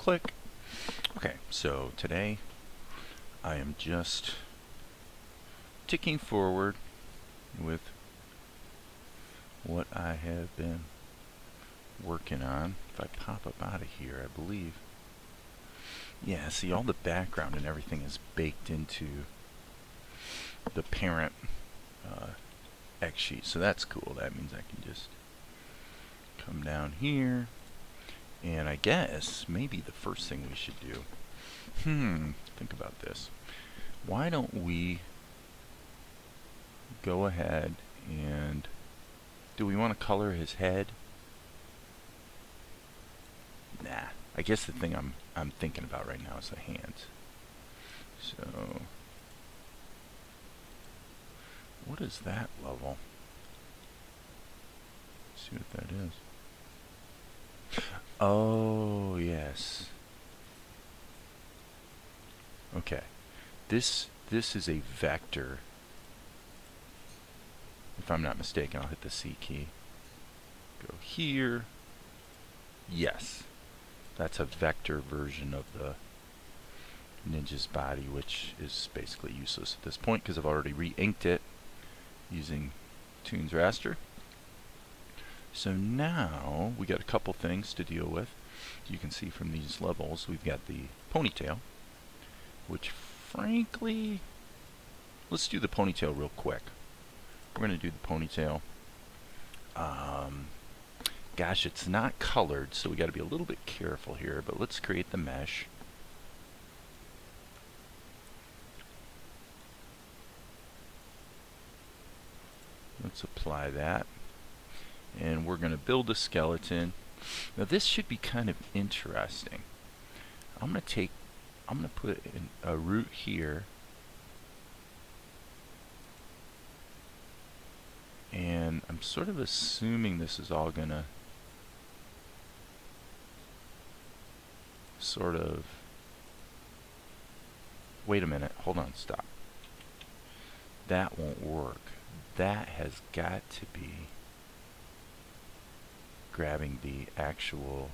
click. Okay, so today I am just ticking forward with what I have been working on. If I pop up out of here, I believe. Yeah, see, all the background and everything is baked into the parent X sheet, so that's cool. That means I can just come down here, and I guess maybe the first thing we should do, think about this. Why don't we go ahead and, do we want to color his head? Nah, I guess the thing I'm thinking about right now is the hands. So, what is that level? Let's see what that is. Oh, yes. Okay. This is a vector. If I'm not mistaken, I'll hit the C key. Go here. Yes. That's a vector version of the ninja's body, which is basically useless at this point because I've already re-inked it using Toonz raster. So now we got a couple things to deal with. You can see from these levels we've got the ponytail, which frankly, let's do the ponytail real quick. We're going to do the ponytail. Gosh, it's not colored, so we got to be a little bit careful here, but let's create the mesh. Let's apply that. And we're going to build a skeleton. Now this should be kind of interesting. I'm going to put in a root here. And I'm sort of assuming this is all going to sort of, wait a minute, hold on, stop. That won't work. That has got to be grabbing the actual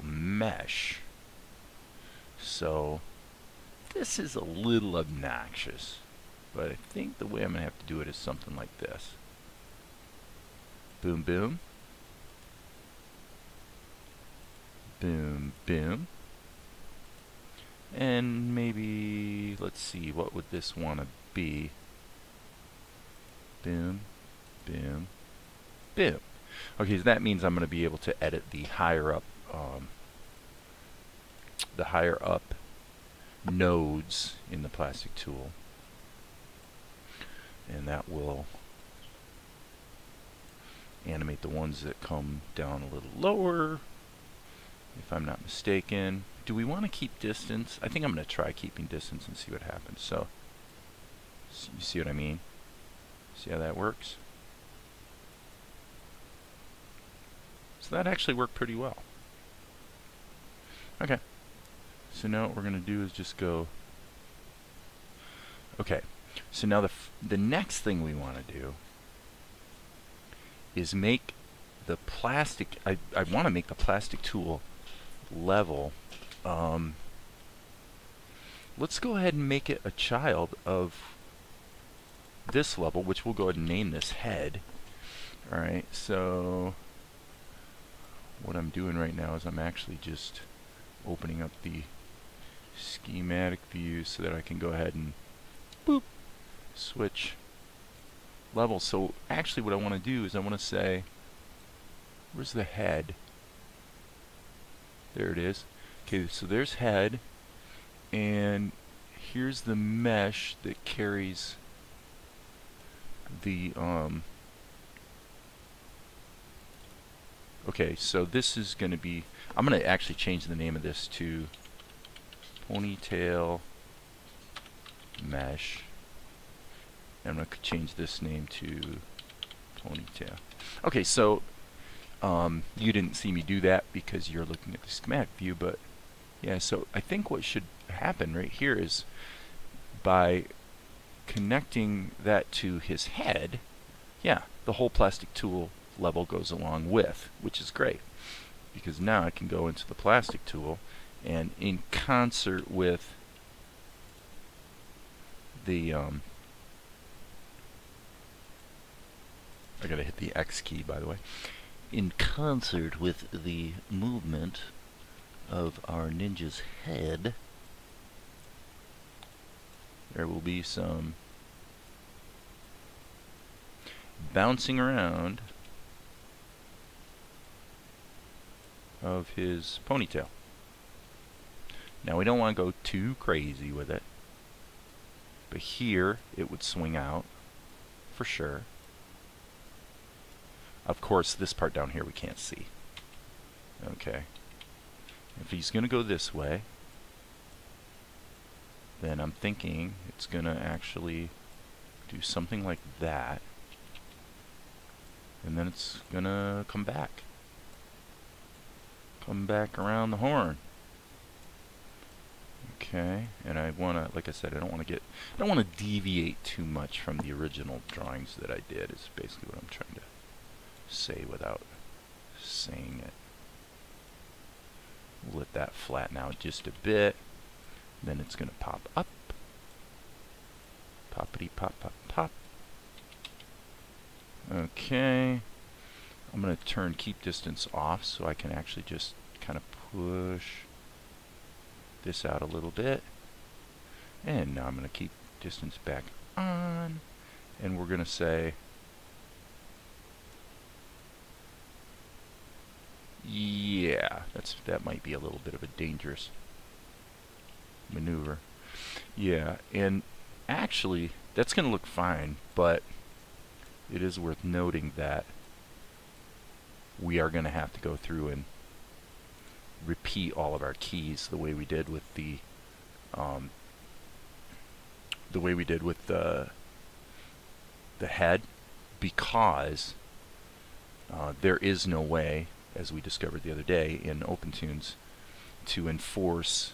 mesh. So this is a little obnoxious, but I think the way I'm going to have to do it is something like this. Boom, boom. Boom, boom. And maybe, let's see, what would this want to be? Boom, boom, boom. Okay, so that means I'm going to be able to edit the higher up nodes in the plastic tool, and that will animate the ones that come down a little lower, if I'm not mistaken. Do we want to keep distance? I think I'm going to try keeping distance and see what happens. So you see what I mean? See how that works? So that actually worked pretty well. Okay. So now what we're going to do is just go. Okay. So now the next thing we want to do is make the plastic. I want to make the plastic tool level. Let's go ahead and make it a child of this level, which we'll go ahead and name this head. Alright, so what I'm doing right now is I'm actually just opening up the schematic view so that I can go ahead and boop, switch levels. So actually what I want to do is I want to say, where's the head? There it is. Okay, so there's head, and here's the mesh that carries the okay, so this is going to be, I'm going to actually change the name of this to ponytail mesh, and I'm going to change this name to ponytail. Okay, so you didn't see me do that because you're looking at the schematic view, but yeah, so I think what should happen right here is by connecting that to his head, yeah, the whole plastic tool level goes along with, which is great, because now I can go into the plastic tool, and in concert with the I gotta hit the X key, by the way. In concert with the movement of our ninja's head, there will be some bouncing around of his ponytail. Now we don't want to go too crazy with it, but here it would swing out for sure. Of course, this part down here we can't see. Okay. If he's going to go this way, then I'm thinking it's going to actually do something like that. And then it's going to come back. Come back around the horn. Okay. And I want to, like I said, I don't want to deviate too much from the original drawings that I did, is basically what I'm trying to say without saying it. Let that flatten out just a bit. Then it's going to pop up. Poppity pop pop pop. Okay. I'm going to turn keep distance off so I can actually just kind of push this out a little bit. And now I'm going to keep distance back on. And we're going to say, yeah, that might be a little bit of a dangerous maneuver. Yeah, and actually that's going to look fine, but it is worth noting that we are going to have to go through and repeat all of our keys the way we did with the head, because there is no way, as we discovered the other day in OPENTOONZ, to enforce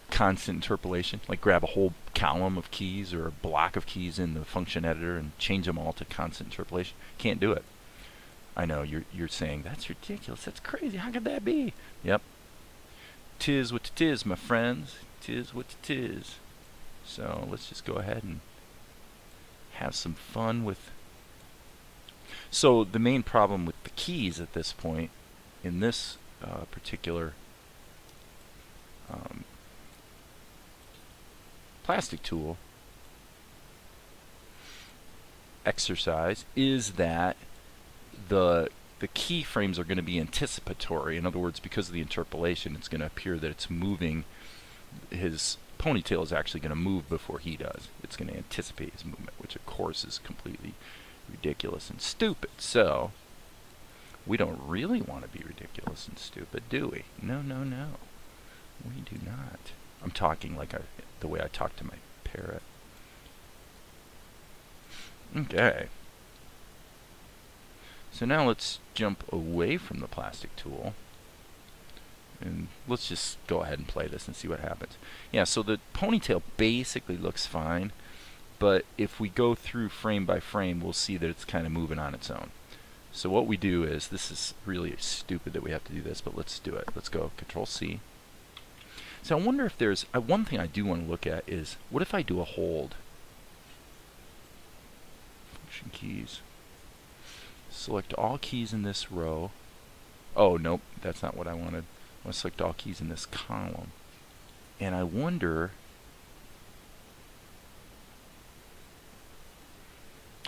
constant interpolation, like grab a whole column of keys or a block of keys in the function editor and change them all to constant interpolation. Can't do it. I know you're saying that's ridiculous, that's crazy, how could that be? Yep. Tis what 'tis, my friends. Tis what 'tis. So let's just go ahead and have some fun with. So the main problem with the keys at this point in this particular plastic tool exercise is that the keyframes are going to be anticipatory. In other words, because of the interpolation, it's going to appear that it's moving. His ponytail is actually going to move before he does. It's going to anticipate his movement, which of course is completely ridiculous and stupid. So we don't really want to be ridiculous and stupid, do we? No, no, no. We do not. I'm talking like the way I talk to my parrot. Okay. So now let's jump away from the plastic tool. And let's just go ahead and play this and see what happens. Yeah, so the ponytail basically looks fine, but if we go through frame by frame, we'll see that it's kind of moving on its own. So what we do is, this is really stupid that we have to do this, but let's do it. Let's go Control C. So I wonder if there's, one thing I do want to look at is, what if I do a hold? Function keys. Select all keys in this row. Oh, nope, that's not what I wanted. I want to select all keys in this column. And I wonder,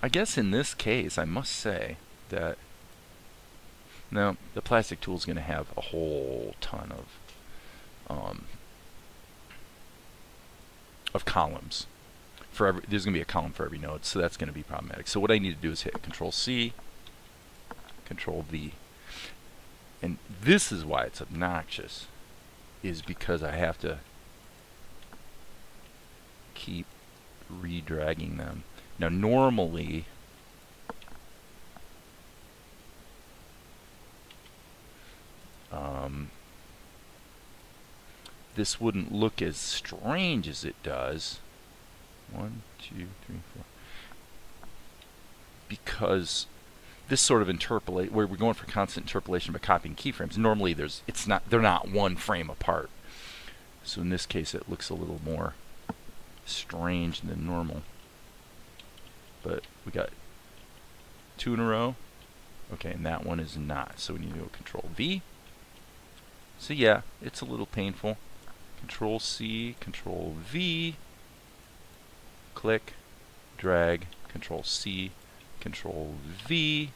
I guess in this case, I must say that, no, the plastic tool is going to have a whole ton of columns. There's going to be a column for every node, so that's going to be problematic. So what I need to do is hit Control C, Control V. And this is why it's obnoxious, is because I have to keep redragging them. Now normally, this wouldn't look as strange as it does, 1, 2, 3, 4. Because this sort of interpolate, where we're going for constant interpolation by copying keyframes. Normally, they're not one frame apart. So in this case, it looks a little more strange than normal. But we got 2 in a row. Okay, and that one is not. So we need to go Control V. So yeah, it's a little painful. Control C, Control V, click, drag, Control C, Control V,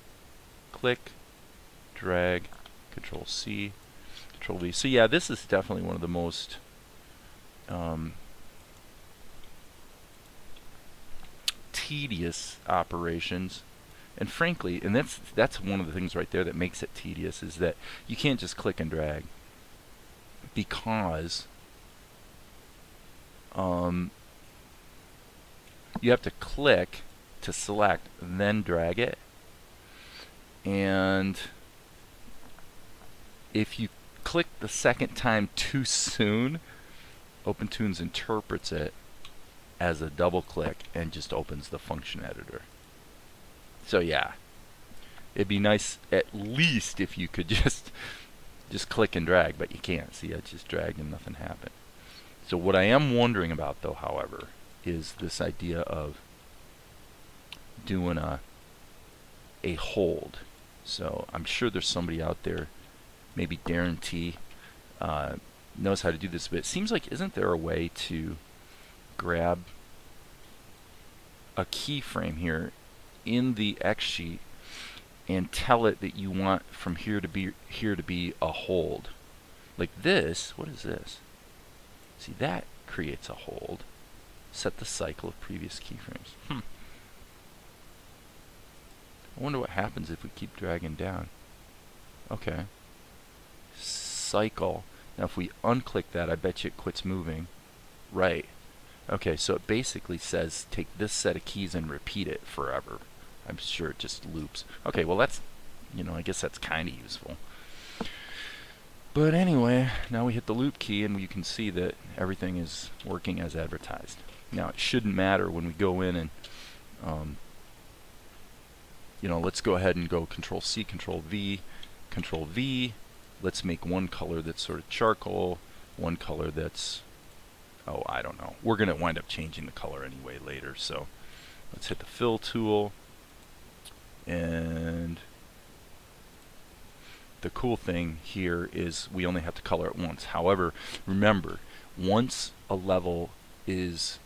click, drag, Control C, Control V. So yeah, this is definitely one of the most tedious operations. And frankly, and that's one of the things right there that makes it tedious, is that you can't just click and drag, because you have to click to select, then drag it. And if you click the second time too soon, OPENTOONZ interprets it as a double click and just opens the function editor. So yeah, it'd be nice at least if you could just click and drag, but you can't. See, I just dragged and nothing happened. So what I am wondering about, though, however, is this idea of doing a hold. So I'm sure there's somebody out there, maybe Darren T, knows how to do this, but it seems like, isn't there a way to grab a keyframe here in the X sheet and tell it that you want from here to be a hold? Like this. What is this? See, that creates a hold. Set the cycle of previous keyframes. I wonder what happens if we keep dragging down. Okay. Cycle. Now if we unclick that, I bet you it quits moving. Right. Okay, so it basically says take this set of keys and repeat it forever. I'm sure it just loops. Okay, well that's, I guess that's kind of useful. But anyway, now we hit the loop key and you can see that everything is working as advertised. Now it shouldn't matter when we go in and, let's go ahead and go Control C, Control V, Control V. Let's make one color that's sort of charcoal, one color that's, I don't know. We're going to wind up changing the color anyway later. So let's hit the fill tool. And the cool thing here is we only have to color it once. However, remember, once a level is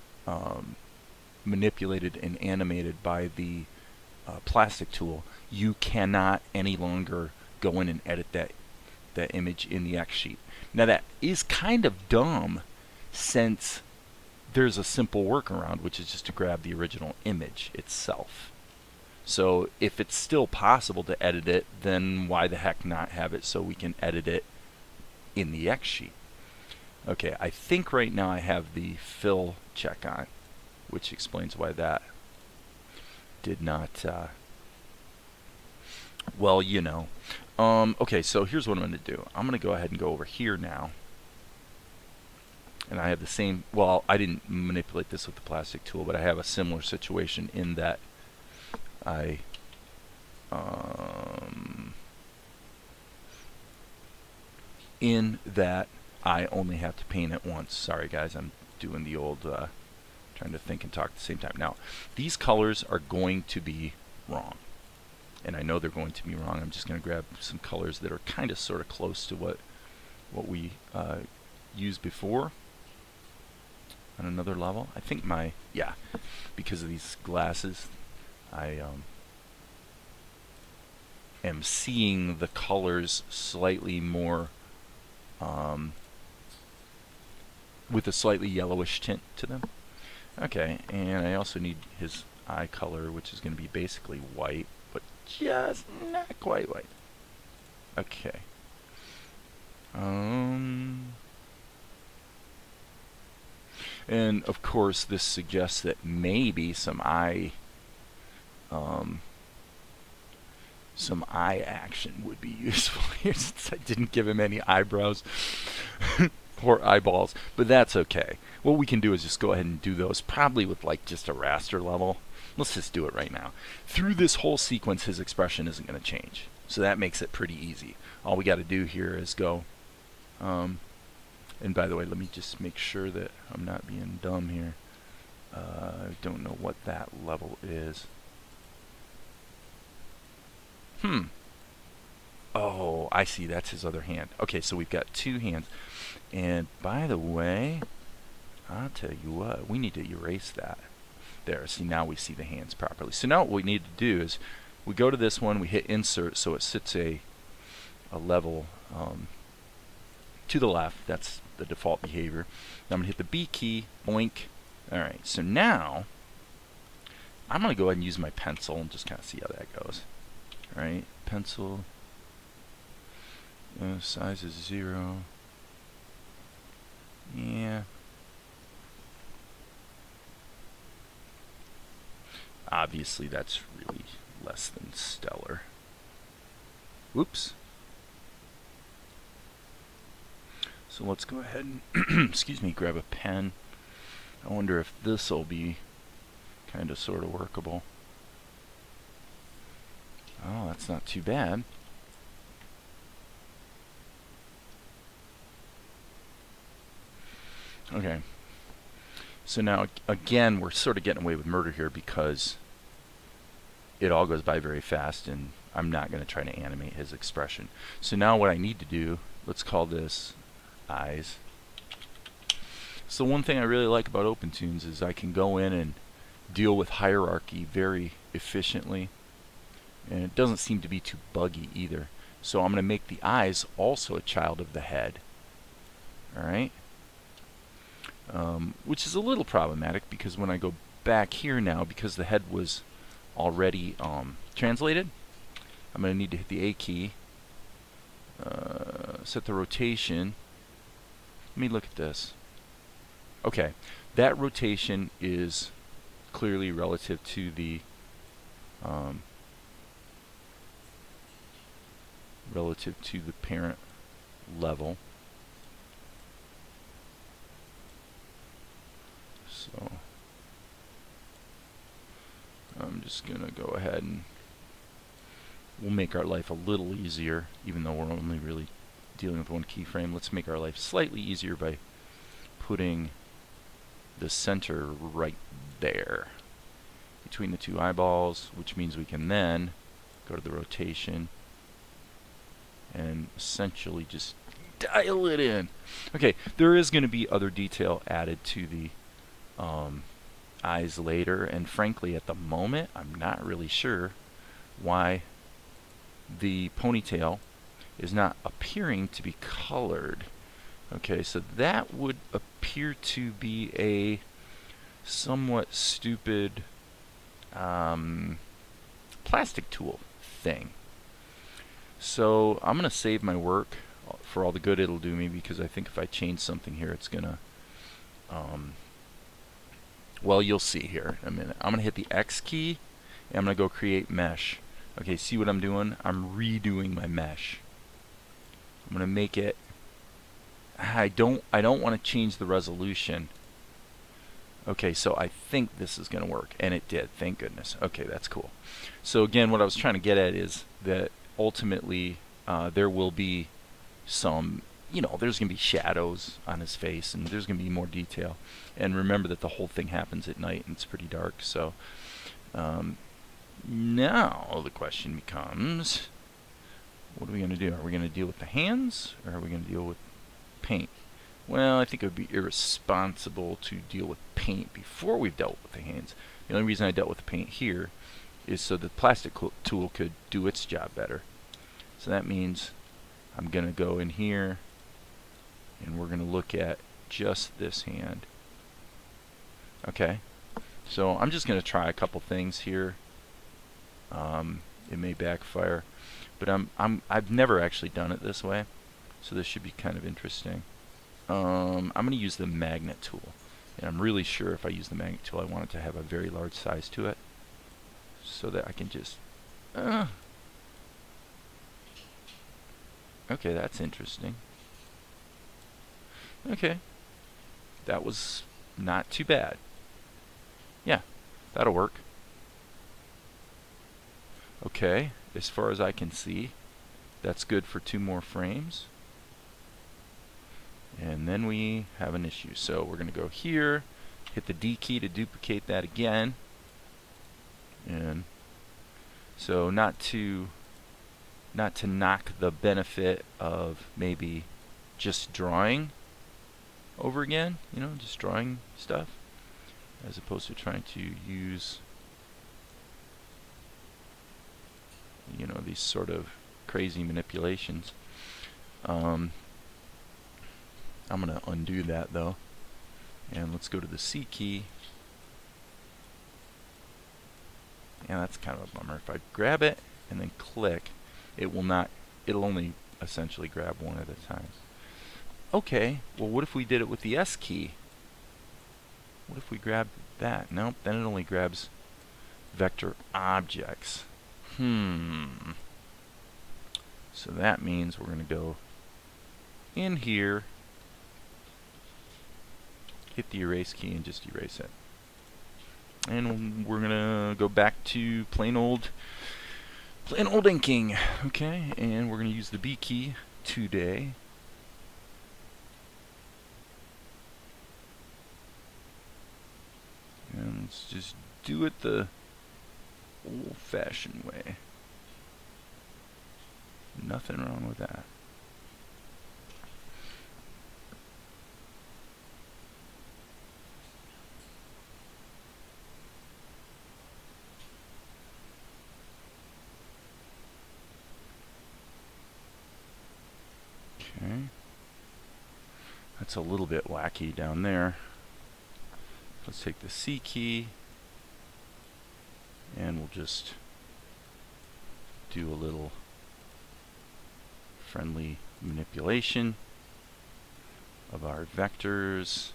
manipulated and animated by the plastic tool, you cannot any longer go in and edit that image in the X sheet. Now that is kind of dumb, since there's a simple workaround, which is just to grab the original image itself. So if it's still possible to edit it, then why the heck not have it so we can edit it in the X sheet? Okay, I think right now I have the fill check on, which explains why that did not, okay, so here's what I'm going to do. I'm going to go ahead and go over here now. And I have the same, well, I didn't manipulate this with the plastic tool, but I have a similar situation in that I only have to paint it once. Sorry guys, I'm doing the old trying to think and talk at the same time. Now, these colors are going to be wrong. And I know they're going to be wrong. I'm just going to grab some colors that are kind of sort of close to what we used before on another level. I think because of these glasses, I am seeing the colors slightly more with a slightly yellowish tint to them. Okay, and I also need his eye color, which is going to be basically white, but just not quite white. Okay. And of course this suggests that maybe some eye action would be useful here, since I didn't give him any eyebrows. or eyeballs, but that's okay. What we can do is just go ahead and do those, probably with like just a raster level. Let's just do it right now. Through this whole sequence, his expression isn't going to change. So that makes it pretty easy. All we got to do here is go, and by the way, let me just make sure that I'm not being dumb here. I don't know what that level is. Oh, I see. That's his other hand. Okay, so we've got two hands. And by the way, I'll tell you what, we need to erase that. There, see, now we see the hands properly. So now what we need to do is we go to this one, we hit insert so it sits a level to the left. That's the default behavior. Now I'm going to hit the B key, boink. Alright, so now I'm going to go ahead and use my pencil and just kind of see how that goes. Alright, pencil, size is 0. Yeah. Obviously that's really less than stellar. Whoops. So let's go ahead and excuse me, grab a pen. I wonder if this will be kind of sort of workable. Oh, that's not too bad. Okay. So now, again, we're sort of getting away with murder here because it all goes by very fast, and I'm not going to try to animate his expression. So now what I need to do, let's call this eyes. So one thing I really like about OPENTOONZ is I can go in and deal with hierarchy very efficiently, and it doesn't seem to be too buggy either. So I'm going to make the eyes also a child of the head. Alright? Which is a little problematic because when I go back here now, because the head was already translated, I'm going to need to hit the A key, set the rotation. Let me look at this. Okay, that rotation is clearly relative to the parent level. So I'm just gonna go ahead and we'll make our life a little easier, even though we're only really dealing with one keyframe. Let's make our life slightly easier by putting the center right there between the two eyeballs, which means we can then go to the rotation and essentially just dial it in. Okay, there is going to be other detail added to the eyes later, and frankly at the moment I'm not really sure why the ponytail is not appearing to be colored. Okay, so that would appear to be a somewhat stupid plastic tool thing. So I'm going to save my work for all the good it'll do me, because I think if I change something here it's going to well, you'll see here in a minute. I'm going to hit the X key and I'm going to go create mesh. Okay, see what I'm doing? I'm redoing my mesh. I'm going to make it, I don't want to change the resolution. Okay, so I think this is going to work, and it did, thank goodness. Okay, that's cool. So again, what I was trying to get at is that ultimately there will be some, there's going to be shadows on his face, and there's going to be more detail. And remember that the whole thing happens at night, and it's pretty dark. So now the question becomes, what are we going to do? Are we going to deal with the hands, or are we going to deal with paint? Well, I think it would be irresponsible to deal with paint before we've dealt with the hands. The only reason I dealt with the paint here is so the plastic tool could do its job better. So that means I'm going to go in here and we're going to look at just this hand. Okay, so I'm just going to try a couple things here. It may backfire, but I've never actually done it this way, so this should be kind of interesting. I'm going to use the magnet tool, and I'm really sure if I use the magnet tool I want it to have a very large size to it, so that I can just okay, that's interesting. Okay, that was not too bad. Yeah, that'll work. Okay, as far as I can see, that's good for 2 more frames. And then we have an issue. So we're going to go here, hit the D key to duplicate that again. And so not to knock the benefit of maybe just drawing over again, you know, just drawing stuff, as opposed to trying to use, you know, these sort of crazy manipulations. I'm going to undo that though, and let's go to the C key. And that's kind of a bummer. If I grab it and then click, it will not, it'll only essentially grab one at a time. Okay, well what if we did it with the S key? What if we grab that? Nope, then it only grabs vector objects. So that means we're going to go in here, hit the erase key and just erase it. And we're going to go back to plain old inking. Okay, and we're going to use the B key today. And let's just do it the old-fashioned way. Nothing wrong with that. Okay. That's a little bit wacky down there. Let's take the C key and we'll just do a little friendly manipulation of our vectors.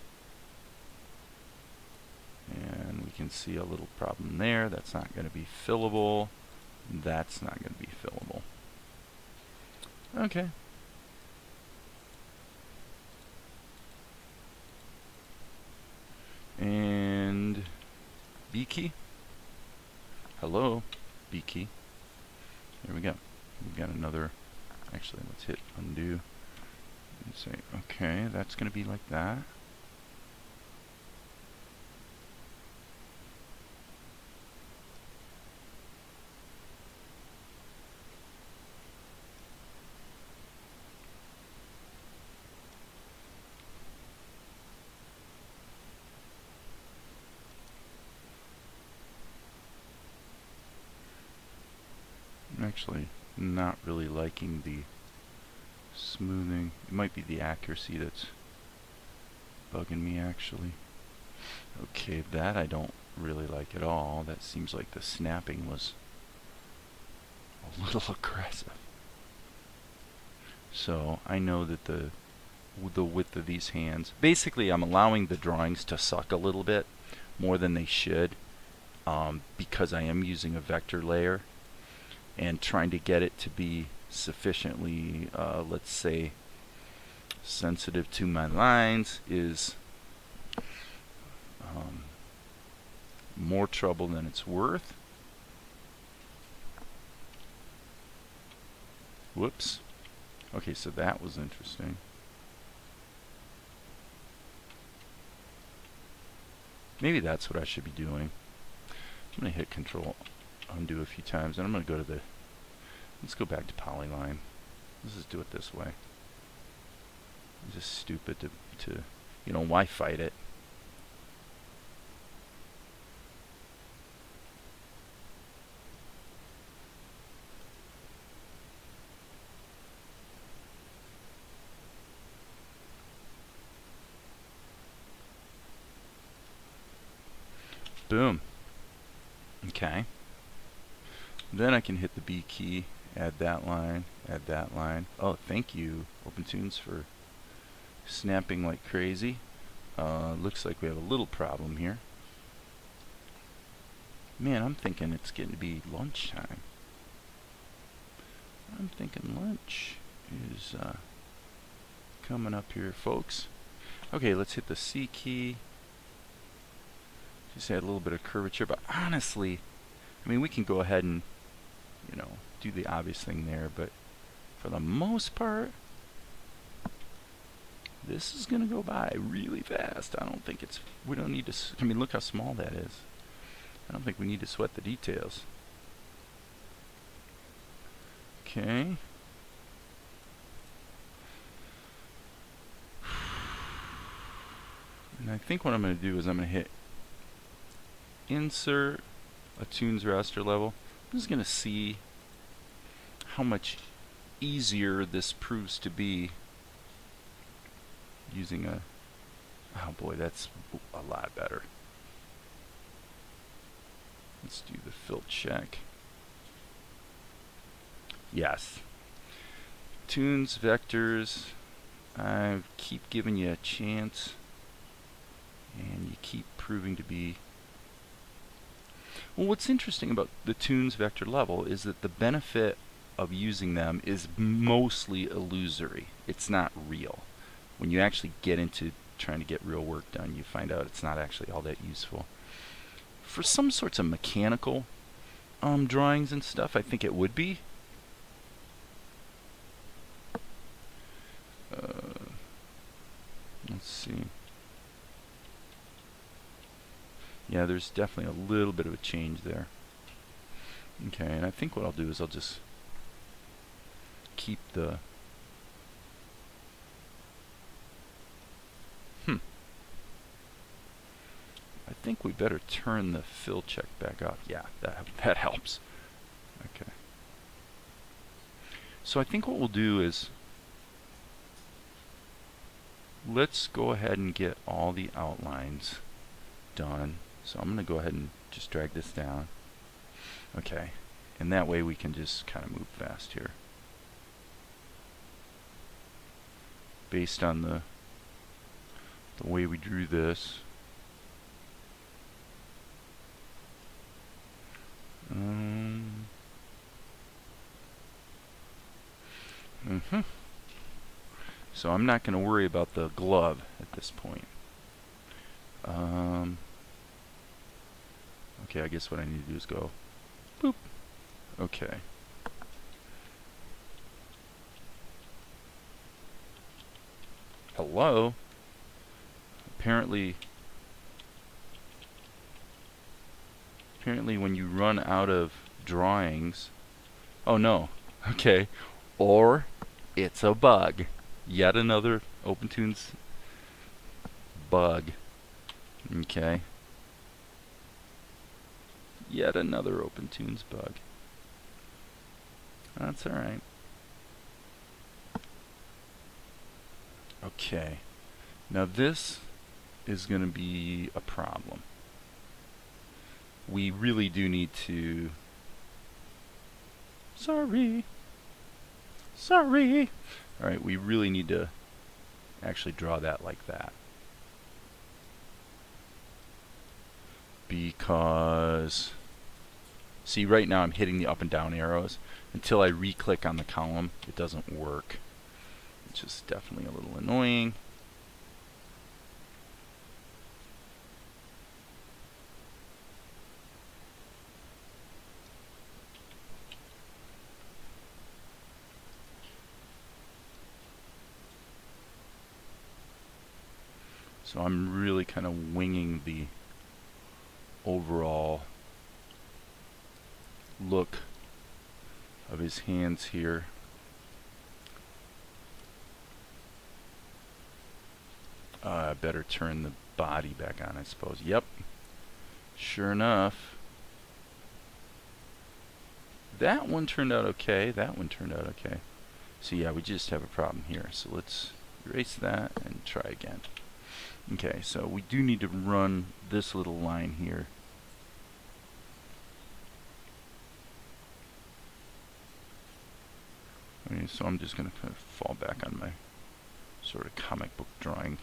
And we can see a little problem there. That's not going to be fillable. That's not going to be fillable. Okay. And B key. Hello, B key. There we go. We've got another. Actually, let's hit undo and say, okay, that's going to be like that. I'm actually not really liking the smoothing. It might be the accuracy that's bugging me actually. Okay, that I don't really like at all. That seems like the snapping was a little aggressive. So I know that the width of these hands, basically I'm allowing the drawings to suck a little bit more than they should, because I am using a vector layer and trying to get it to be sufficiently, let's say, sensitive to my lines is more trouble than it's worth. Whoops. Okay, so that was interesting. Maybe that's what I should be doing. I'm going to hit Control undo a few times, and I'm going to go to the, let's go back to polyline. Let's just do it this way. It's just stupid to, you know, why fight it? Boom. Okay. Then I can hit the B key, add that line, add that line. Oh, thank you, OPENTOONZ, for snapping like crazy. Looks like we have a little problem here. Man, I'm thinking it's getting to be lunchtime. I'm thinking lunch is coming up here, folks. Okay, let's hit the C key. Just add a little bit of curvature, but honestly, I mean, we can go ahead and, you know, do the obvious thing there, but for the most part, this is going to go by really fast. I don't think it's, we don't need to, I mean, look how small that is. I don't think we need to sweat the details. Okay. And I think what I'm going to do is I'm going to hit insert a toons raster level. I'm just going to see how much easier this proves to be using a, oh boy, that's a lot better. Let's do the fill check. Yes. Toons, vectors, I keep giving you a chance, and you keep proving to be. Well, what's interesting about the toons vector level is that the benefit of using them is mostly illusory. It's not real. When you actually get into trying to get real work done, you find out it's not actually all that useful. For some sorts of mechanical drawings and stuff, I think it would be. Let's see. Yeah, there's definitely a little bit of a change there. Okay, and I think what I'll do is I'll just keep the I think we better turn the fill check back up. Yeah, that helps. Okay. So I think what we'll do is let's go ahead and get all the outlines done. So I'm going to go ahead and just drag this down. Okay. And that way we can just kind of move fast here. Based on the way we drew this. So I'm not going to worry about the glove at this point. Okay, I guess what I need to do is go boop. Okay. Hello? Apparently when you run out of drawings, oh no, okay, or it's a bug. Yet another OPENTOONZ bug. Okay. Yet another OPENTOONZ bug. That's alright. Okay. Now this is going to be a problem. We really do need to... Sorry. Alright, we really need to actually draw that like that. Because, see, right now I'm hitting the up and down arrows. Until I re-click on the column, it doesn't work. Which is definitely a little annoying. So I'm really kind of winging the overall look of his hands here. I better turn the body back on, I suppose. Yep. Sure enough. That one turned out okay. That one turned out okay. So yeah, we just have a problem here. So let's erase that and try again. Okay, so we do need to run this little line here. Okay, so I'm just going to kind of fall back on my sort of comic book drawing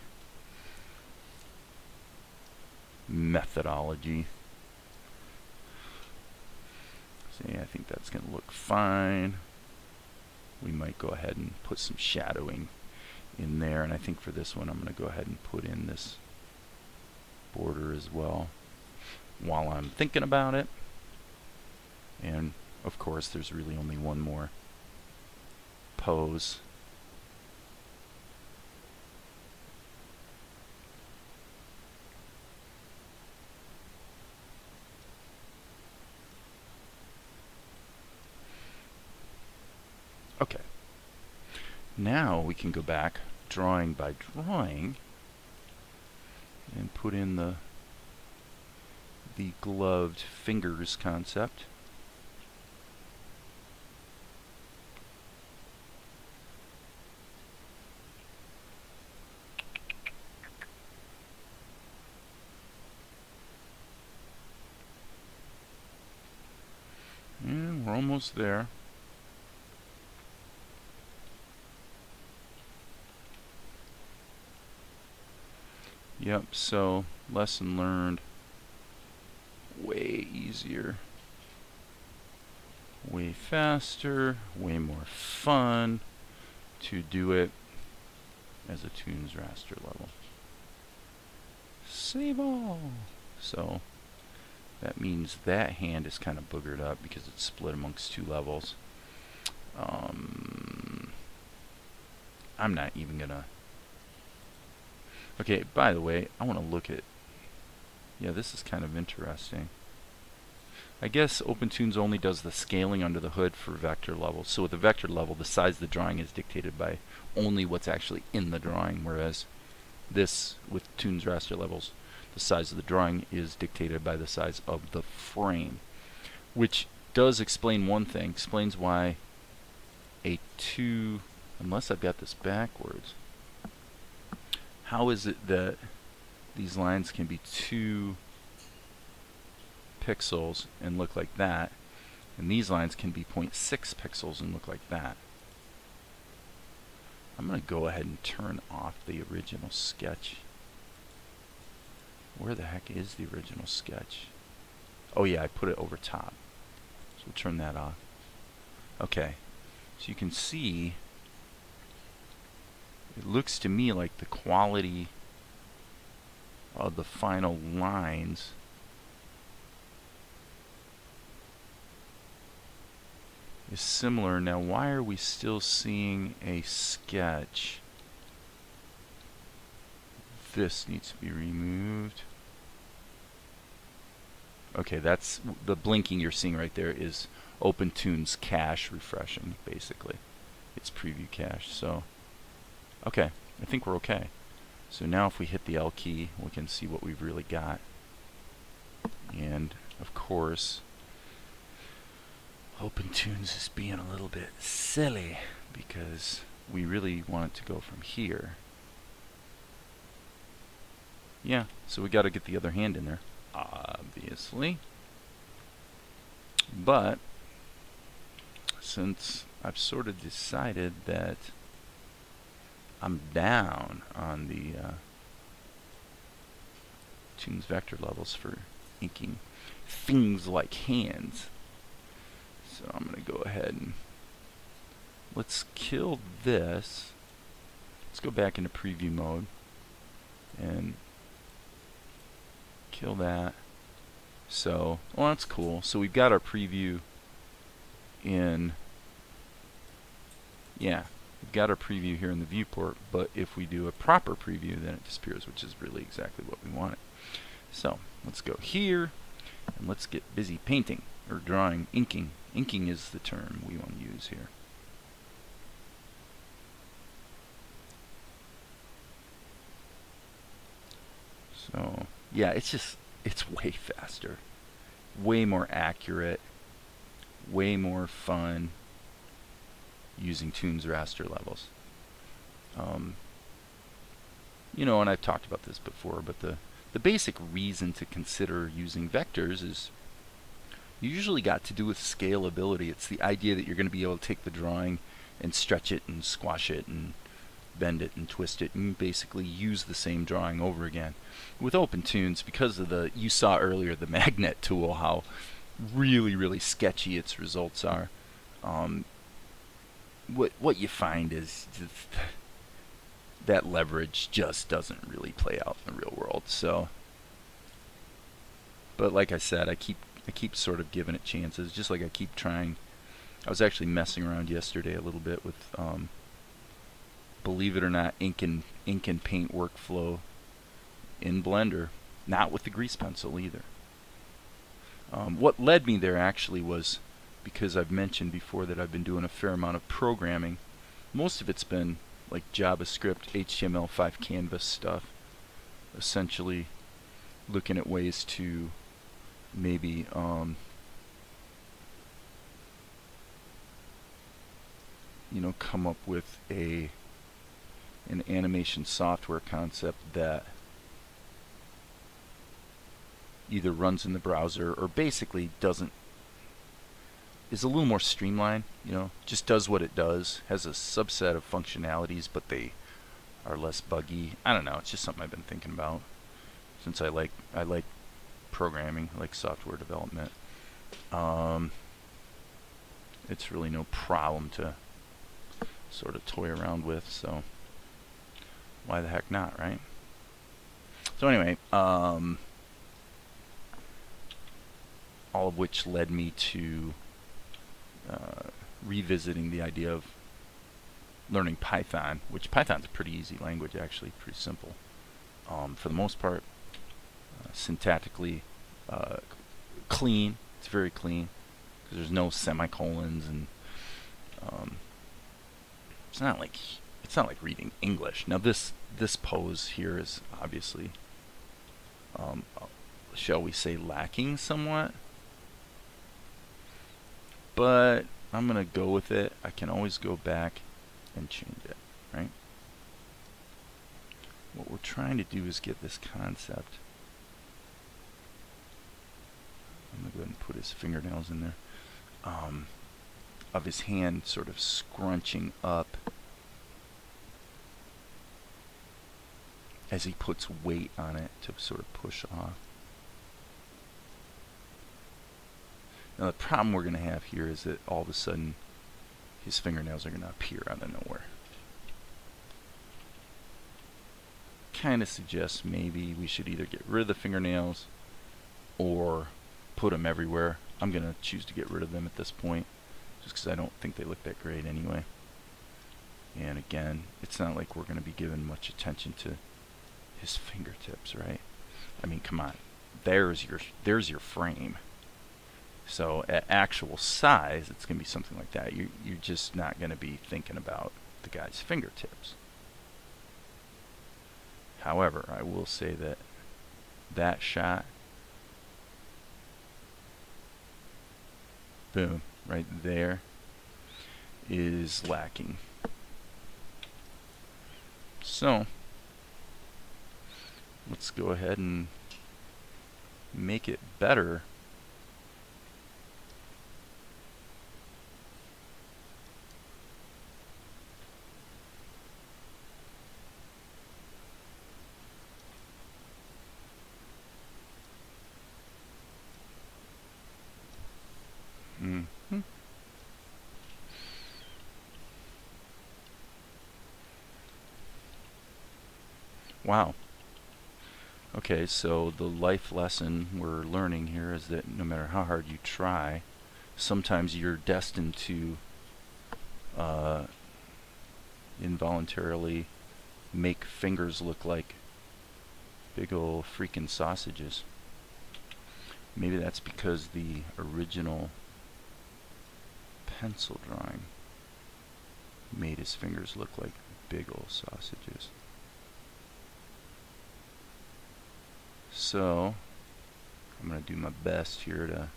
methodology. So yeah, I think that's going to look fine. We might go ahead and put some shadowing in there, and I think for this one I'm going to go ahead and put in this border as well while I'm thinking about it. And of course there's really only one more pose. Okay, now we can go back drawing by drawing and put in the gloved fingers concept. And we're almost there. Yep, so lesson learned. Way easier, way faster, way more fun to do it as a Toons raster level. Save all. So that means that hand is kind of boogered up because it's split amongst two levels. I'm not even gonna. Okay, by the way, I want to look at. Yeah, this is kind of interesting. I guess OPENTOONZ only does the scaling under the hood for vector levels. So with the vector level, the size of the drawing is dictated by only what's actually in the drawing, whereas this, with Toons raster levels, the size of the drawing is dictated by the size of the frame, which does explain one thing. Explains why a 2, unless I've got this backwards, how is it that these lines can be 2 pixels and look like that, and these lines can be 0.6 pixels and look like that? I'm going to go ahead and turn off the original sketch. Where the heck is the original sketch? Oh yeah, I put it over top. So we'll turn that off. Okay, so you can see it looks to me like the quality of the final lines is similar. Now why are we still seeing a sketch? This needs to be removed. Okay, that's the blinking you're seeing right there is OPENTOONZ cache refreshing, basically. It's preview cache. So okay, I think we're okay. So now if we hit the L key, we can see what we've really got. And of course, OPENTOONZ is being a little bit silly because we really want it to go from here. Yeah, so we got to get the other hand in there, obviously. But since I've sort of decided that I'm down on the Toons vector levels for inking things like hands, so I'm going to go ahead and let's kill this. Let's go back into preview mode and kill that. So, well, that's cool. So we've got our preview in, yeah, we've got our preview here in the viewport, but if we do a proper preview, then it disappears, which is really exactly what we wanted. So let's go here and let's get busy painting or drawing, inking. Inking is the term we want to use here. So yeah, it's way faster, way more accurate, way more fun using Toons raster levels. You know, and I've talked about this before, but the basic reason to consider using vectors is usually got to do with scalability. It's the idea that you're going to be able to take the drawing and stretch it and squash it and bend it and twist it and basically use the same drawing over again. With OPENTOONZ, because of the, you saw earlier the magnet tool, how really sketchy its results are. What you find is just that leverage just doesn't really play out in the real world. So, but like I said, I keep sort of giving it chances, just like I keep trying. I was actually messing around yesterday a little bit with, believe it or not, ink and paint workflow in Blender, not with the grease pencil either. What led me there actually was because I've mentioned before that I've been doing a fair amount of programming. Most of it's been like JavaScript, HTML5 canvas stuff, essentially looking at ways to maybe come up with an animation software concept that either runs in the browser or basically is a little more streamlined, just does what it does, has a subset of functionalities, but they are less buggy. I don't know, it's just something I've been thinking about since I like programming, I like software development. It's really no problem to sort of toy around with, so why the heck not, right? So anyway, all of which led me to revisiting the idea of learning Python, which Python's a pretty easy language, actually, pretty simple for the most part. Syntactically clean, it's very clean because there's no semicolons, and it's not like reading English. Now this pose here is obviously, shall we say, lacking somewhat, but I'm gonna go with it. I can always go back and change it, right? What we're trying to do is get this concept. I'm gonna go ahead and put his fingernails in there, of his hand sort of scrunching up as he puts weight on it to sort of push off. Now the problem we're going to have here is that all of a sudden his fingernails are going to appear out of nowhere. Kind of suggests maybe we should either get rid of the fingernails or put them everywhere. I'm going to choose to get rid of them at this point, just because I don't think they look that great anyway. And again, it's not like we're going to be giving much attention to his fingertips, right? I mean, come on. There's your frame. So at actual size, it's going to be something like that. You're just not going to be thinking about the guy's fingertips. However, I will say that that shot, boom, right there, is lacking. So let's go ahead and make it better. Wow. Okay, so the life lesson we're learning here is that no matter how hard you try, sometimes you're destined to involuntarily make fingers look like big old freaking sausages. Maybe that's because the original pencil drawing made his fingers look like big old sausages. So I'm going to do my best here to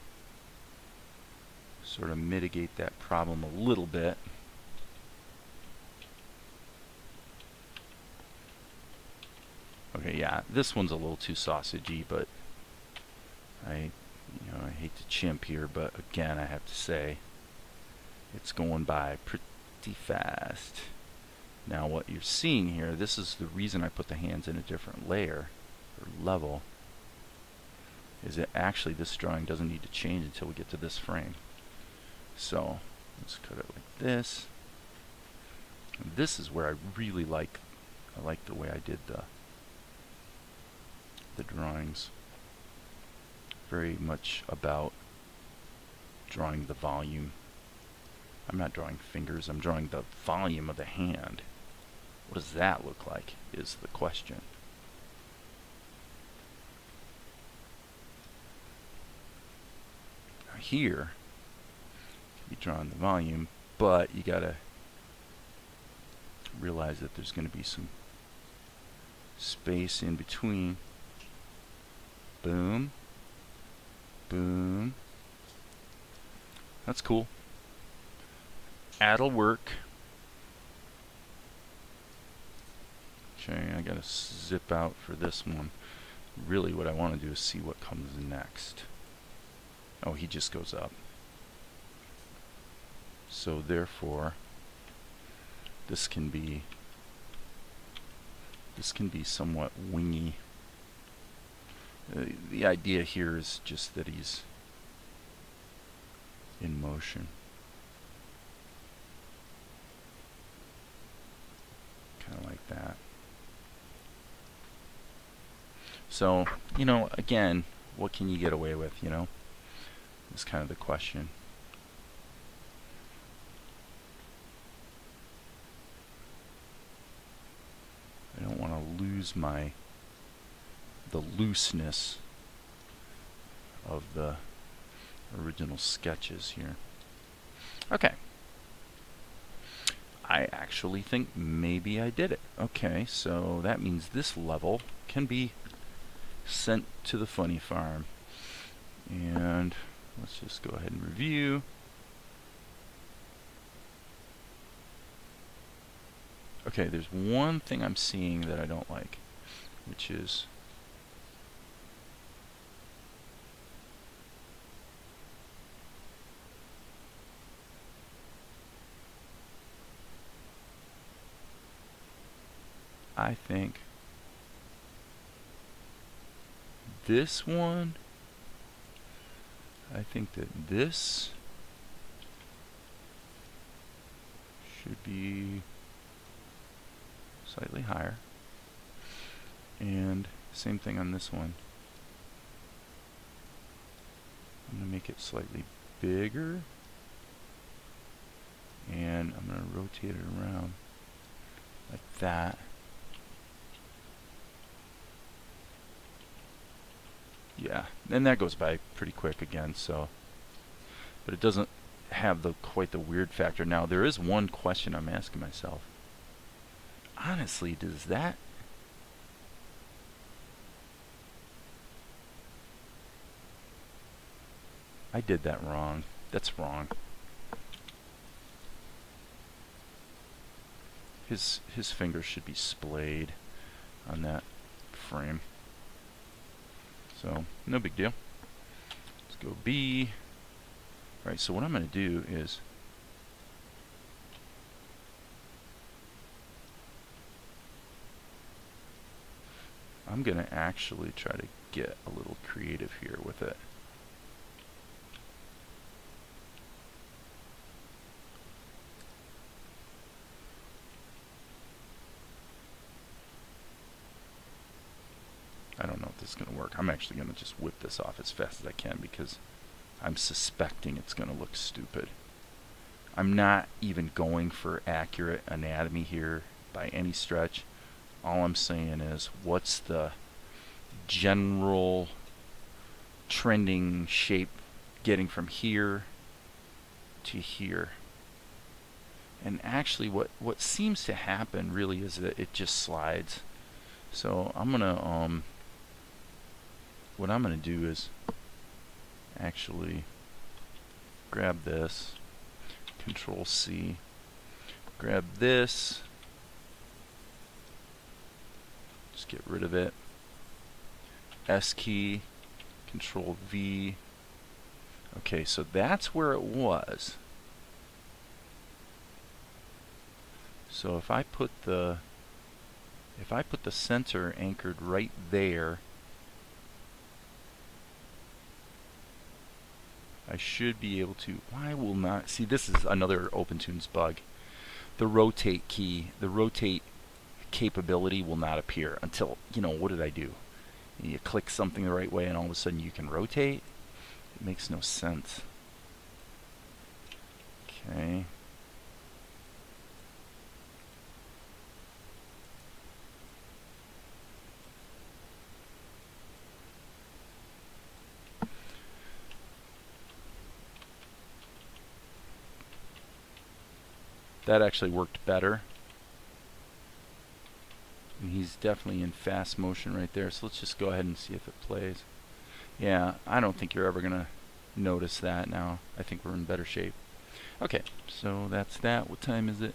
sort of mitigate that problem a little bit. Okay, yeah, this one's a little too sausagey, but I hate to chimp here, but again, I have to say it's going by pretty fast. Now what you're seeing here, this is the reason I put the hands in a different layer or level, is that actually this drawing doesn't need to change until we get to this frame. So let's cut it like this. And this is where I really like I like the way I did the drawings. Very much about drawing the volume. I'm not drawing fingers, I'm drawing the volume of the hand. What does that look like is the question. Now here, you be drawing the volume, but you gotta realize that there's going to be some space in between. Boom. Boom. That's cool. That'll work. Okay, I gotta zip out for this one. Really what I want to do is see what comes next. Oh, he just goes up. So therefore, this can be somewhat wingy. The idea here is just that he's in motion. Kind of like that. So, you know, again, what can you get away with, you know? Is kind of the question. I don't want to lose the looseness of the original sketches here. Okay. I actually think maybe I did it. Okay, so that means this level can be sent to the funny farm. And let's just go ahead and review. Okay, there's one thing I'm seeing that I don't like, which is I think this one, I think that this should be slightly higher, and same thing on this one. I'm going to make it slightly bigger, and I'm going to rotate it around like that. Yeah, and that goes by pretty quick again, so, but it doesn't have quite the weird factor. Now there is one question I'm asking myself. Honestly, does that I did that wrong. That's wrong. His fingers should be splayed on that frame. So, no big deal. Let's go B. Alright, so what I'm going to do is I'm going to actually try to get a little creative here with it. I don't know if this is going to work. I'm actually going to just whip this off as fast as I can because I'm suspecting it's going to look stupid. I'm not even going for accurate anatomy here by any stretch. All I'm saying is, what's the general trending shape getting from here to here? And actually what seems to happen really is that it just slides. So I'm going to what I'm going to do is actually grab this, Control C, grab this, just get rid of it, S key, Control V. Okay, so that's where it was. So if I put the center anchored right there, I should be able to. Why will not? See, this is another OPENTOONZ bug. The rotate key, the rotate capability will not appear until, you know, what did I do? You click something the right way and all of a sudden you can rotate. It makes no sense. Okay. That actually worked better. And he's definitely in fast motion right there. So let's just go ahead and see if it plays. Yeah, I don't think you're ever going to notice that now. I think we're in better shape. Okay, so that's that. What time is it?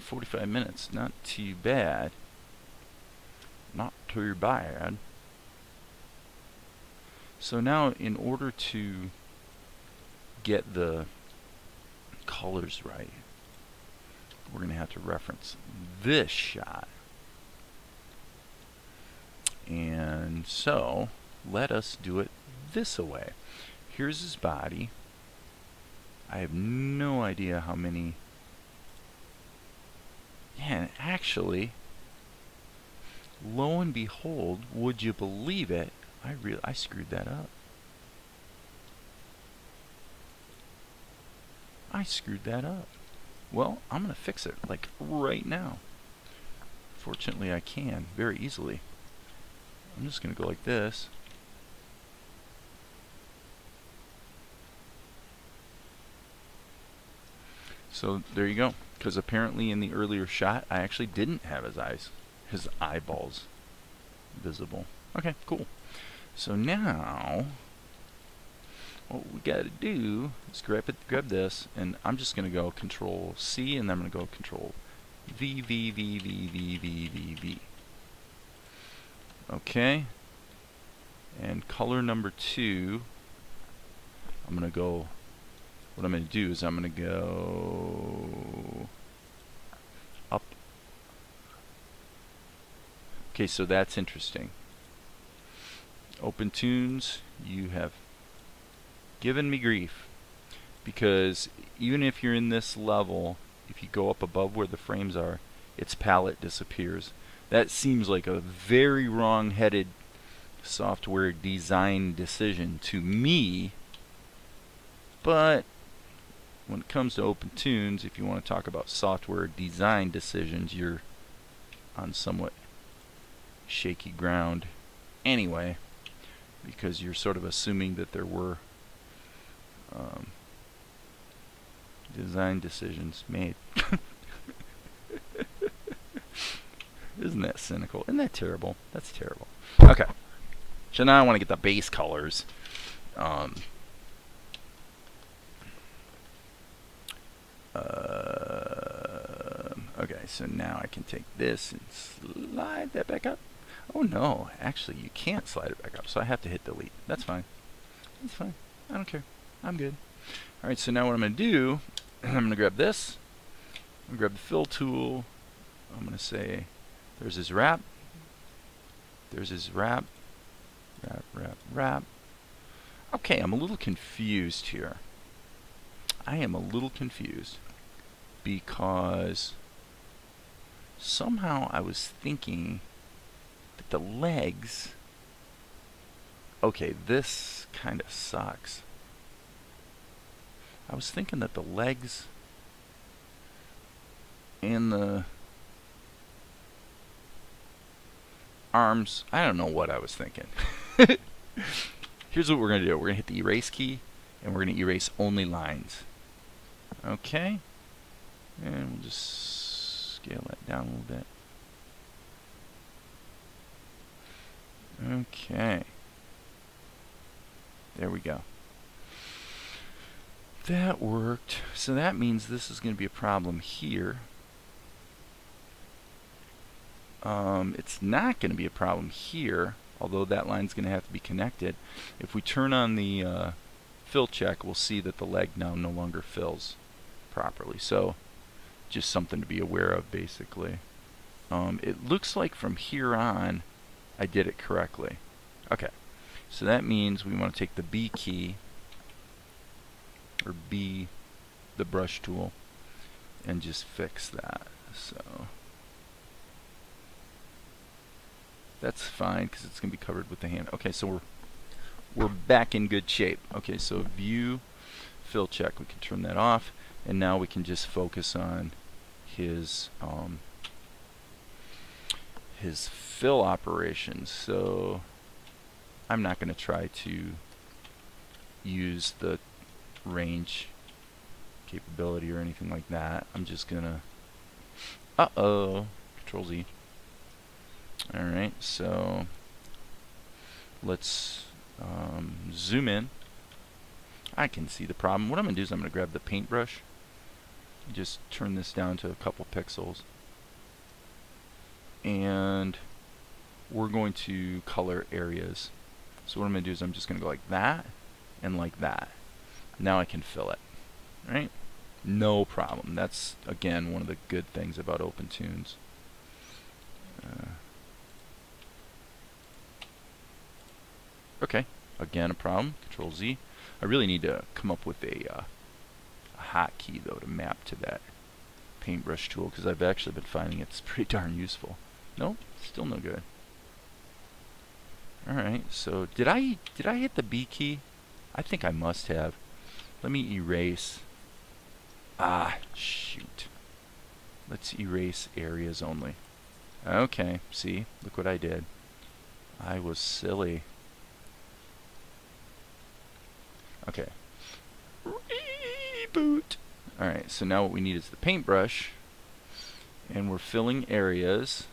45 minutes. Not too bad. Not too bad. So now, in order to get the colors right, we're going to have to reference this shot. And so, let us do it this way. Here's his body. I have no idea how many. Yeah, actually, lo and behold, would you believe it? I screwed that up. I screwed that up. Well, I'm going to fix it, like right now. Fortunately, I can very easily. I'm just going to go like this. So there you go. Because apparently in the earlier shot, I actually didn't have his eyeballs visible. Okay, cool. So now, what we got to do is grab this, and I'm just going to go Control C, and then I'm going to go Control V, V, V, V, V, V, V, V. Okay. And color number 2, I'm going to go, what I'm going to do is I'm going to go up. Okay, so that's interesting. OPENTOONZ, you have given me grief, because even if you're in this level, if you go up above where the frames are, its palette disappears. That seems like a very wrong-headed software design decision to me, but when it comes to OPENTOONZ, if you want to talk about software design decisions, you're on somewhat shaky ground anyway, because you're sort of assuming that there were design decisions made. Isn't that cynical? Isn't that terrible? That's terrible. Okay. So now I want to get the base colors. Okay, so now I can take this and slide that back up. Oh no, actually you can't slide it back up, so I have to hit delete. That's fine. That's fine. I don't care. I'm good. Alright, so now what I'm going to do, I'm going to grab this. I'm going to grab the fill tool. I'm going to say, there's his wrap. There's his wrap. Wrap, wrap, wrap. Okay, I'm a little confused here. I am a little confused because somehow I was thinking that the legs... Okay, this kind of sucks. I was thinking that the legs and the arms, I don't know what I was thinking. Here's what we're going to do. We're going to hit the erase key, and we're going to erase only lines. Okay. And we'll just scale that down a little bit. Okay. There we go. That worked. So that means this is going to be a problem here. It's not going to be a problem here, although that line's going to have to be connected. If we turn on the fill check, we'll see that the leg now no longer fills properly. So just something to be aware of, basically. It looks like from here on I did it correctly. Okay, so that means we want to take the B key, or B, the brush tool, and just fix that. So That's fine because it's going to be covered with the hand. Okay, so we're back in good shape. Okay, so view, fill check. We can turn that off, and now we can just focus on his fill operations. So I'm not going to try to use the range capability or anything like that. I'm just gonna Control Z. Alright, so let's zoom in. I can see the problem. What I'm gonna do is I'm gonna grab the paintbrush, just turn this down to a couple pixels, and we're going to color areas. So what I'm gonna do is I'm just gonna go like that and like that. Now I can fill it. Right? No problem. That's, again, one of the good things about OPENTOONZ. Okay, again, a problem. Control Z. I really need to come up with a hotkey, though, to map to that paintbrush tool, because I've actually been finding it's pretty darn useful. Nope, still no good. Alright, so did I hit the B key? I think I must have. Let me erase. Ah, shoot. Let's erase areas only. Okay, see? Look what I did. I was silly. Okay. Reboot! Alright, so now what we need is the paintbrush. And we're filling areas.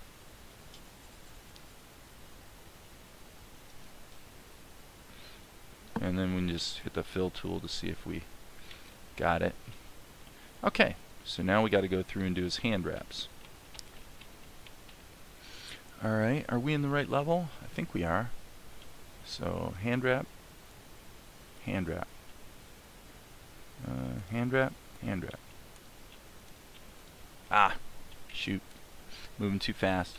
And then we can just hit the fill tool to see if we got it. Okay, so now we got to go through and do his hand wraps. Alright, are we in the right level? I think we are. So, hand wrap, hand wrap, hand wrap, hand wrap. Ah, shoot. Moving too fast.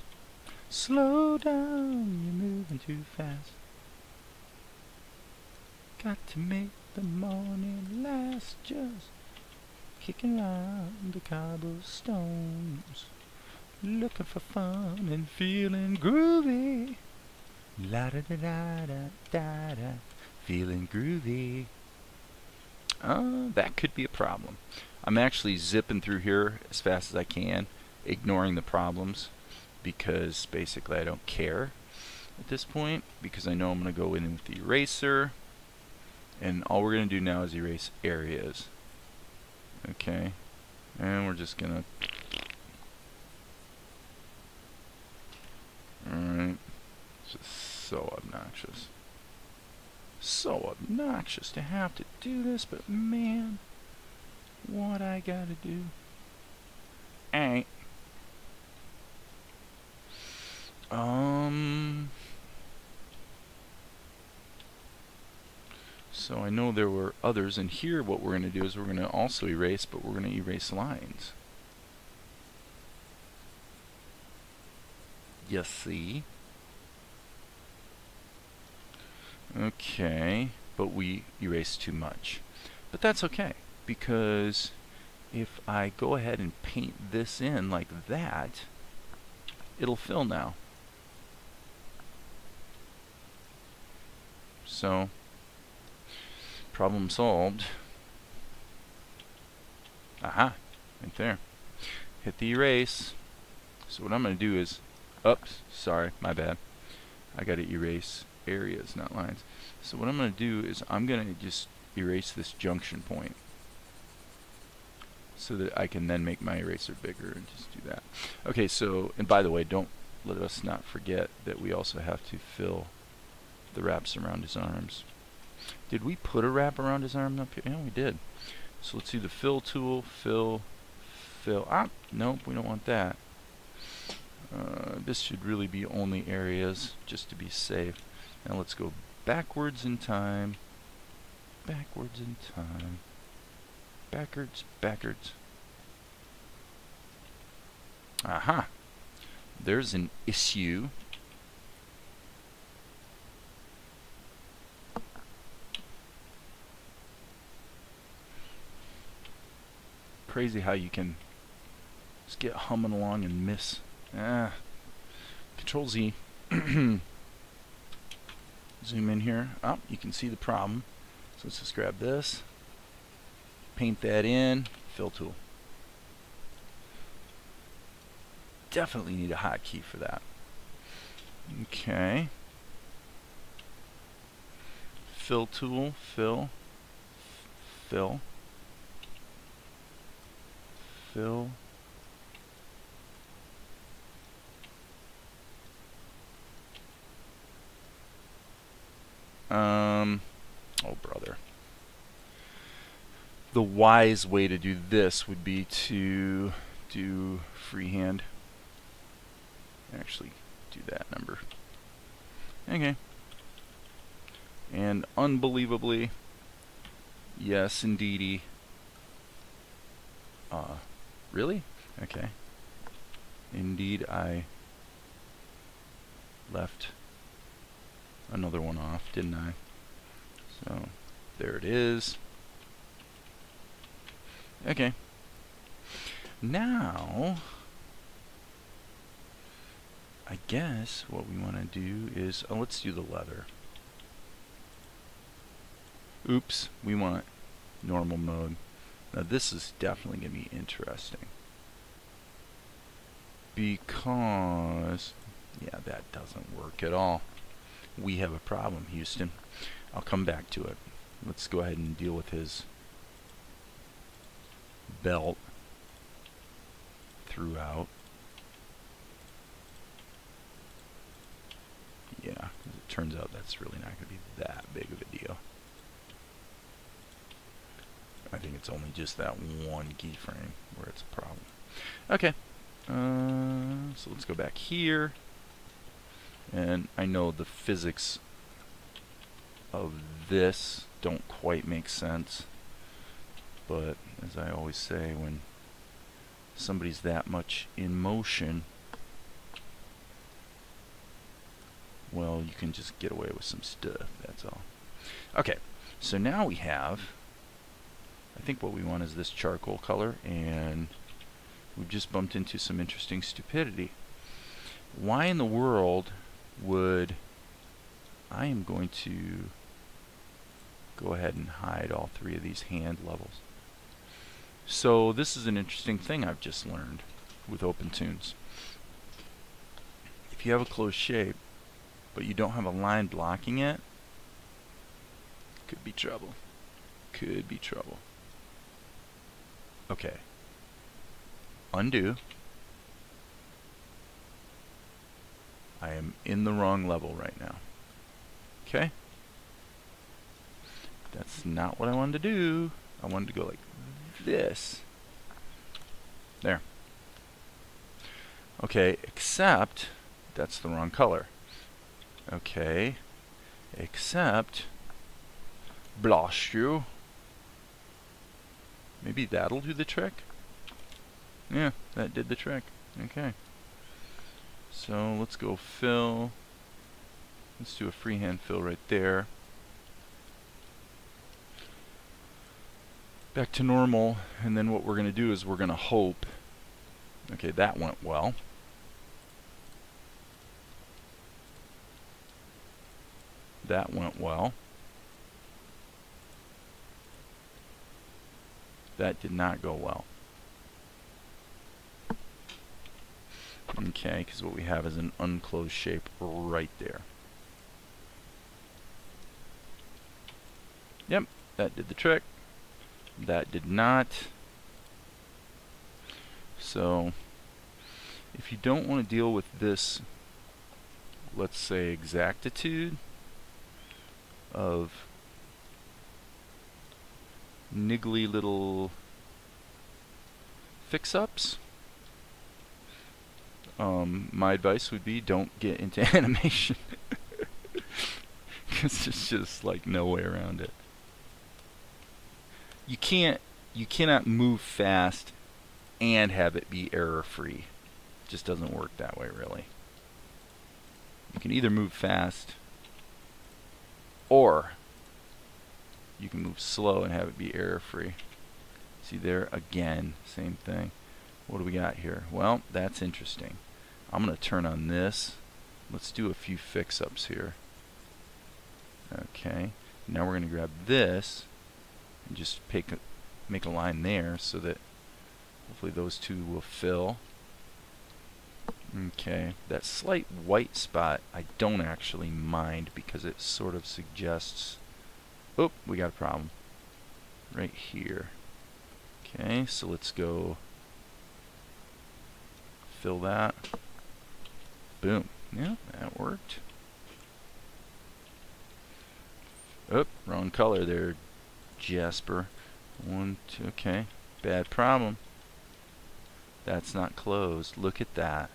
Slow down, you're moving too fast. Got to make the morning last, just kicking around the cobblestones, looking for fun and feeling groovy. La da da da da da da, feeling groovy. That could be a problem. I'm actually zipping through here as fast as I can, ignoring the problems, because basically I don't care at this point, because I know I'm going to go in with the eraser, and all we're going to do now is erase areas. Okay, and we're just gonna. Alright, it's just so obnoxious. So obnoxious to have to do this, but man, what I gotta do. Alright. So I know there were others, and here what we're going to do is we're going to also erase, but we're going to erase lines. You see? Okay, but we erased too much. But that's okay, because if I go ahead and paint this in like that, it'll fill now. So, problem solved. Aha, right there. Hit the erase. So what I'm going to do is, oops, sorry, my bad. I got to erase areas, not lines. So what I'm going to do is I'm going to just erase this junction point, so that I can then make my eraser bigger and just do that. Okay, so, and by the way, don't let us not forget that we also have to fill the wraps around his arms. Did we put a wrap around his arm up here? Yeah, we did. So let's do the fill tool, fill. Ah, nope, we don't want that. This should really be only areas, just to be safe. Now let's go backwards in time. Backwards in time. Backwards, backwards. Aha! There's an issue. Crazy how you can just get humming along and miss. Control Z. Zoom in here. Oh, you can see the problem. So let's just grab this, paint that in, fill tool. Definitely need a hotkey for that. Okay. Fill tool, fill, fill, fill. Oh brother. The wise way to do this would be to do freehand. Actually, do that number. Okay. And unbelievably, yes, indeedy. Really? Okay. Indeed, I left another one off, didn't I? So, there it is. Okay. Now, I guess what we want to do is, let's do the leather. Oops, we want normal mode. Now this is definitely going to be interesting. Because, yeah, that doesn't work at all. We have a problem, Houston. I'll come back to it. Let's go ahead and deal with his belt throughout. Yeah, because it turns out that's really not going to be that big of a deal. I think it's only just that one keyframe where it's a problem. Okay, so let's go back here. And I know the physics of this don't quite make sense. But as I always say, when somebody's that much in motion, well, you can just get away with some stuff, that's all. Okay, so now we have, I think what we want is this charcoal color, and we've just bumped into some interesting stupidity. Why in the world would, I am going to go ahead and hide all three of these hand levels. So this is an interesting thing I've just learned with OPENTOONZ. If you have a closed shape, but you don't have a line blocking it, could be trouble. Could be trouble. Okay. Undo. I am in the wrong level right now. Okay? That's not what I wanted to do. I wanted to go like this. There. Okay, except that's the wrong color. Okay, except blush you. Maybe that'll do the trick. Yeah, that did the trick. Okay. So let's go fill. Let's do a freehand fill right there. Back to normal, and then what we're going to do is we're going to hope. Okay, that went well. That went well. That did not go well. Okay, because what we have is an unclosed shape right there. Yep, that did the trick. That did not. So, if you don't want to deal with this, let's say, exactitude of niggly little fix-ups, my advice would be don't get into animation. Because there's just like no way around it. You cannot move fast and have it be error-free. It just doesn't work that way, really. You can either move fast, or you can move slow and have it be error-free. See there, again, same thing. What do we got here? Well, that's interesting. I'm going to turn on this let's do a few fix-ups here. Okay, now we're going to grab this and just make a line there so that hopefully those two will fill. Okay, that slight white spot I don't actually mind because it sort of suggests, oh, we got a problem right here. Okay, so let's go fill that. Boom. Yeah, that worked. Oh, wrong color there, Jasper. 1, 2, okay. Bad problem. That's not closed. Look at that.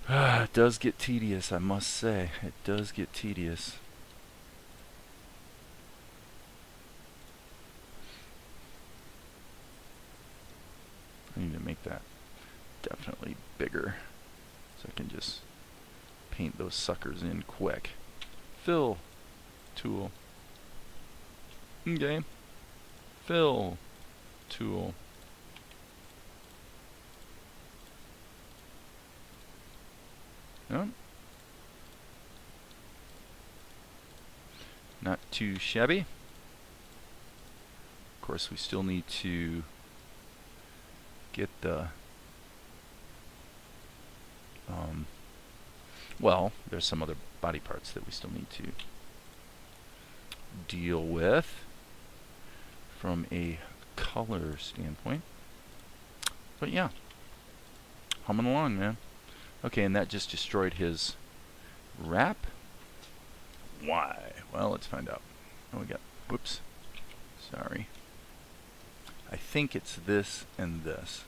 It does get tedious, I must say. It does get tedious. I need to make that definitely bigger so I can just paint those suckers in quick. Fill tool. Okay. Fill tool. Oh. Not too shabby. Of course, we still need to get the well, there's some other body parts that we still need to deal with from a color standpoint. But yeah, humming along, man. Okay, and that just destroyed his wrap. Why? Well, let's find out. Oh, we got, whoops, sorry. I think it's this and this.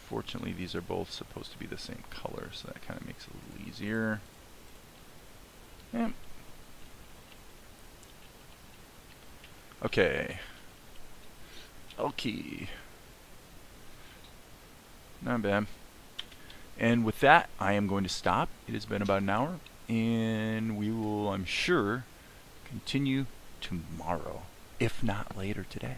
Fortunately, these are both supposed to be the same color, so that kind of makes it a little easier. Yeah. Okay. Okay. Not bad. And with that, I am going to stop. It has been about an hour, and we will, I'm sure, continue tomorrow, if not later today.